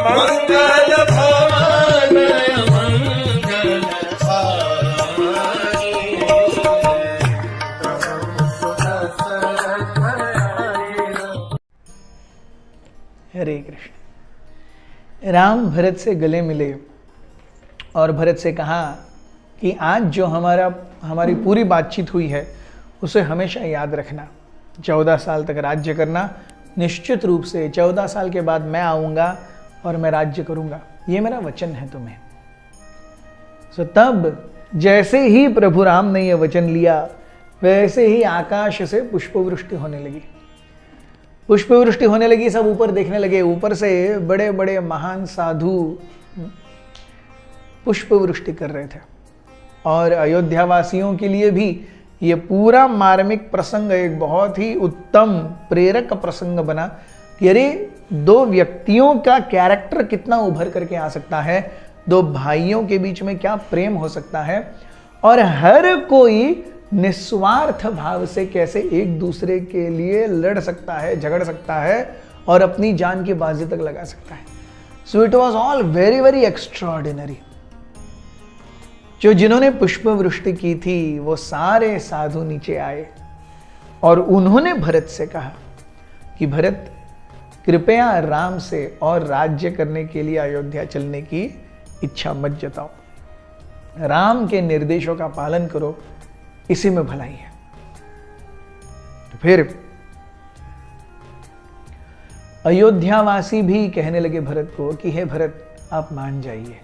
मंगल भवन मंगल हरे कृष्ण। राम भरत से गले मिले और भरत से कहा कि आज जो हमारी पूरी बातचीत हुई है उसे हमेशा याद रखना। 14 साल तक राज्य करना, निश्चित रूप से 14 साल के बाद मैं आऊँगा और मैं राज्य करूँगा, ये मेरा वचन है तुम्हें। सो तब जैसे ही प्रभु राम ने यह वचन लिया, वैसे ही आकाश से पुष्पवृष्टि होने लगी। पुष्पवृष्टि होने लगी, सब ऊपर देखने लगे। ऊपर से बड़े बड़े महान साधु पुष्पवृष्टि कर रहे थे। और अयोध्या वासियों के लिए भी ये पूरा मार्मिक प्रसंग एक बहुत ही उत्तम प्रेरक प्रसंग बना कि अरे दो व्यक्तियों का कैरेक्टर कितना उभर करके आ सकता है, दो भाइयों के बीच में क्या प्रेम हो सकता है, और हर कोई निस्वार्थ भाव से कैसे एक दूसरे के लिए लड़ सकता है, झगड़ सकता है और अपनी जान की बाजी तक लगा सकता है। So it was all very very extraordinary. जो जिन्होंने पुष्पवृष्टि की थी वो सारे साधु नीचे आए और उन्होंने भरत से कहा कि भरत, कृपया राम से और राज्य करने के लिए अयोध्या चलने की इच्छा मत जताओ। राम के निर्देशों का पालन करो, इसी में भलाई है। तो फिर अयोध्यावासी भी कहने लगे भरत को कि हे भरत, आप मान जाइए।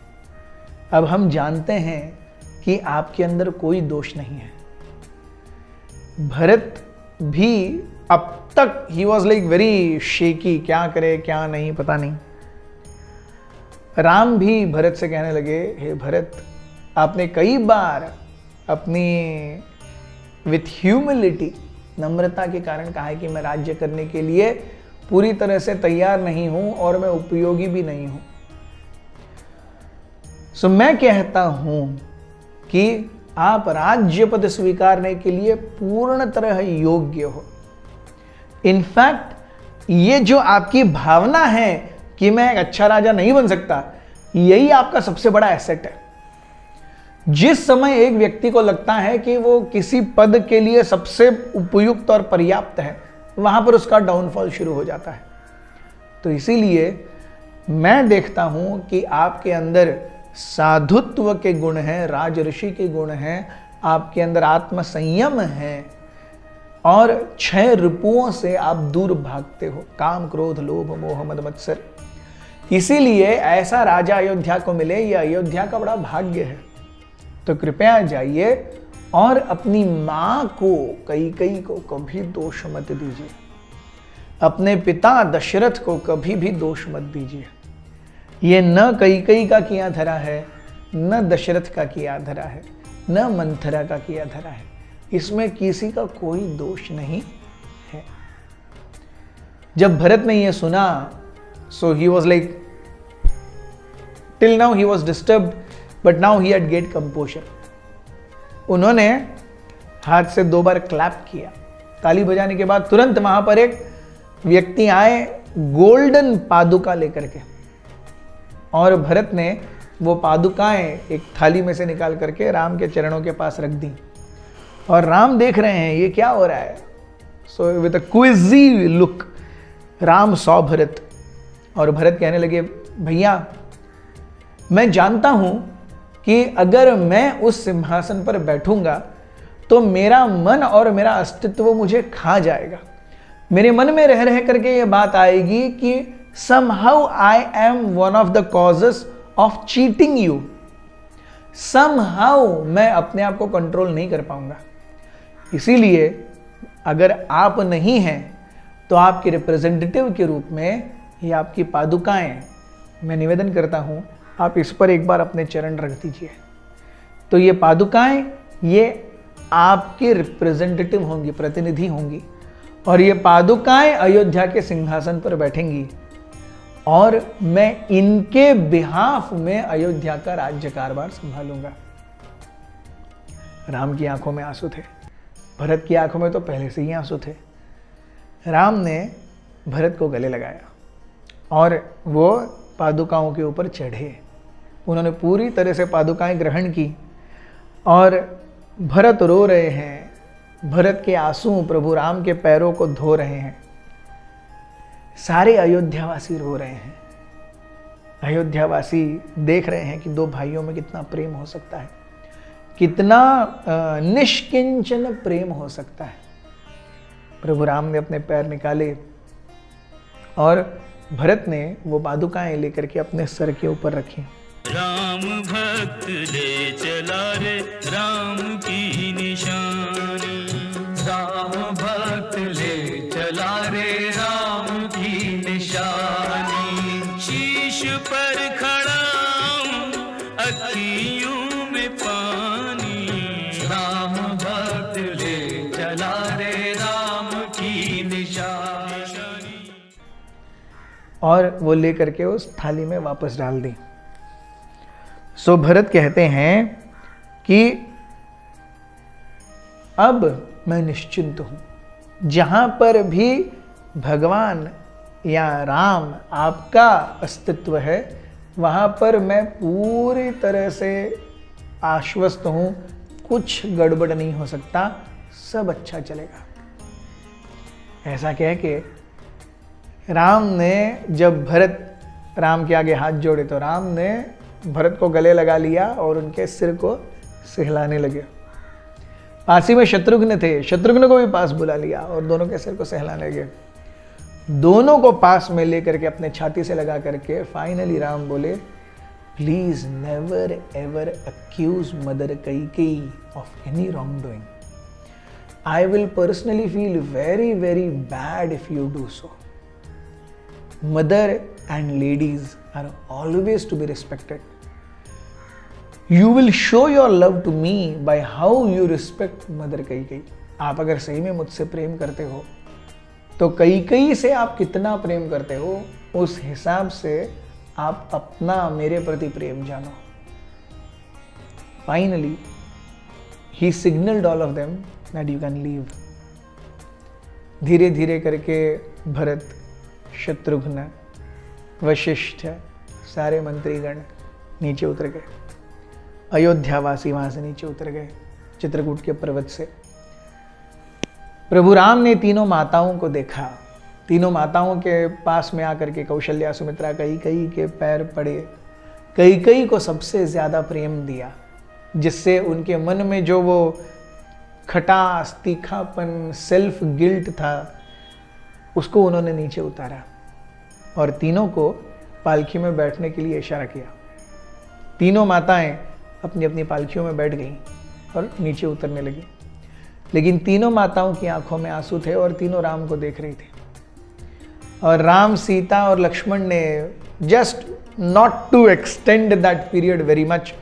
अब हम जानते हैं कि आपके अंदर कोई दोष नहीं है। भरत भी अब तक ही वॉज लाइक वेरी शेकी, क्या करे क्या नहीं पता नहीं। राम भी भरत से कहने लगे, हे भरत, आपने कई बार अपनी विथ ह्यूमिलिटी, नम्रता के कारण कहा है कि मैं राज्य करने के लिए पूरी तरह से तैयार नहीं हूं और मैं उपयोगी भी नहीं हूं। सो मैं कहता हूं कि आप राज्य पद स्वीकारने के लिए पूर्ण तरह योग्य हो। इनफैक्ट ये जो आपकी भावना है कि मैं एक अच्छा राजा नहीं बन सकता, यही आपका सबसे बड़ा एसेट है। जिस समय एक व्यक्ति को लगता है कि वो किसी पद के लिए सबसे उपयुक्त और पर्याप्त है, वहां पर उसका डाउनफॉल शुरू हो जाता है। तो इसीलिए मैं देखता हूं कि आपके अंदर साधुत्व के गुण हैं, राजऋषि के गुण हैं, आपके अंदर आत्म संयम है और 6 रिपुओं से आप दूर भागते हो, काम, क्रोध, लोभ, मोह, मद, मत्सर। इसीलिए ऐसा राजा अयोध्या को मिले, यह अयोध्या का बड़ा भाग्य है। तो कृपया जाइए और अपनी मां को, कैकेयी को कभी दोष मत दीजिए। अपने पिता दशरथ को कभी भी दोष मत दीजिए। ये न कैकेयी का किया धरा है, न दशरथ का किया धरा है, न मंथरा का किया धरा है। इसमें किसी का कोई दोष नहीं है। जब भरत ने यह सुना, so he was like, till now he was disturbed, but now he had get composer. उन्होंने हाथ से 2 बार क्लैप किया। ताली बजाने के बाद तुरंत वहां पर एक व्यक्ति आए गोल्डन पादुका लेकर के, और भरत ने वो पादुकाएं एक थाली में से निकाल करके राम के चरणों के पास रख दी। और राम देख रहे हैं ये क्या हो रहा है। So with a Quizzy look Ram saw Bharat, और भरत कहने लगे, भैया मैं जानता हूं कि अगर मैं उस सिंहासन पर बैठूंगा तो मेरा मन और मेरा अस्तित्व मुझे खा जाएगा। मेरे मन में रह रह करके ये बात आएगी कि somehow I am one of the causes of cheating you. somehow मैं अपने आप को कंट्रोल नहीं कर पाऊंगा। इसीलिए अगर आप नहीं हैं तो आपके रिप्रेजेंटेटिव के रूप में ये आपकी पादुकाएं, मैं निवेदन करता हूं आप इस पर एक बार अपने चरण रख दीजिए। तो ये पादुकाएं ये आपके रिप्रेजेंटेटिव होंगी, प्रतिनिधि होंगी, और ये पादुकाएं अयोध्या के सिंहासन पर बैठेंगी और मैं इनके बिहाफ में अयोध्या का राज्य कारभार संभालूंगा। राम की आंखों में आंसू थे, भरत की आंखों में तो पहले से ही आंसू थे। राम ने भरत को गले लगाया और वो पादुकाओं के ऊपर चढ़े। उन्होंने पूरी तरह से पादुकाएं ग्रहण की और भरत रो रहे हैं। भरत के आंसू प्रभु राम के पैरों को धो रहे हैं। सारे अयोध्यावासी रो रहे हैं। अयोध्यावासी देख रहे हैं कि दो भाइयों में कितना प्रेम हो सकता है, कितना निष्किंचन प्रेम हो सकता है। प्रभु राम ने अपने पैर निकाले और भरत ने वो पादुकाएं लेकर के अपने सर के ऊपर रखी। राम भक्त ले चला रे राम की निशानी, राम भक्त ले चला रे राम की निशानी, शीश पर खड़ा हूं अखियों में पानी, राम भक्त ले चला रे राम की निशानी। और वो लेकर के उस थाली में वापस डाल दी। सो भरत कहते हैं कि अब मैं निश्चिंत हूं। जहां पर भी भगवान या राम आपका अस्तित्व है, वहां पर मैं पूरी तरह से आश्वस्त हूं। कुछ गड़बड़ नहीं हो सकता, सब अच्छा चलेगा। ऐसा कह के राम ने, जब भरत राम के आगे हाथ जोड़े तो राम ने भरत को गले लगा लिया और उनके सिर को सहलाने लगे। पास ही में शत्रुघ्न थे, शत्रुघ्न को भी पास बुला लिया और दोनों के सिर को सहलाने लगे। दोनों को पास में लेकर के अपने छाती से लगा करके फाइनली राम बोले, please never ever accuse mother Kaikeyi of any wrong doing. I will personally feel very very bad if you do so. Mother and ladies are always to be respected. You will show your love to me by how you respect Mother Kaikeyi. आप अगर सही में मुझसे प्रेम करते हो तो कैकेयी से आप कितना प्रेम करते हो, उस हिसाब से आप अपना मेरे प्रति प्रेम जानो। Finally, he signaled all of them that you can leave. धीरे धीरे करके भरत, शत्रुघ्न, वशिष्ठ, सारे मंत्रीगण नीचे उतर गए। अयोध्यावासी वहां से नीचे उतर गए चित्रकूट के पर्वत से। प्रभु राम ने तीनों माताओं को देखा। तीनों माताओं के पास में आकर के कौशल्या, सुमित्रा, कैकेयी के पैर पड़े। कैकेयी को सबसे ज्यादा प्रेम दिया, जिससे उनके मन में जो वो खटास, तीखापन, सेल्फ गिल्ट था, उसको उन्होंने नीचे उतारा और तीनों को पालकी में बैठने के लिए इशारा किया। तीनों माताएं अपनी अपनी पालकियों में बैठ गईं और नीचे उतरने लगी। लेकिन तीनों माताओं की आंखों में आंसू थे और तीनों राम को देख रही थी। और राम, सीता और लक्ष्मण ने just not to extend that period very much,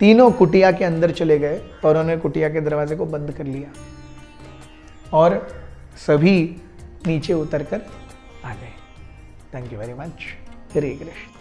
तीनों कुटिया के अंदर चले गए और उन्होंने कुटिया के दरवाजे को बंद कर लिया और सभी नीचे उतरकर आ गए। Thank you very much. Hare Krishna.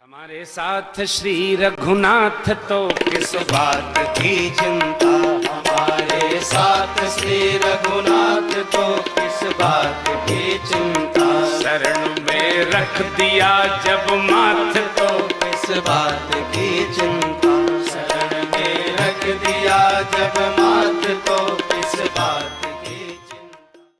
हमारे साथ श्री रघुनाथ तो किस बात की चिंता, हमारे साथ श्री रघुनाथ तो किस बात की चिंता, शरण में रख दिया जब माथ तो किस बात की चिंता, शरण में रख दिया जब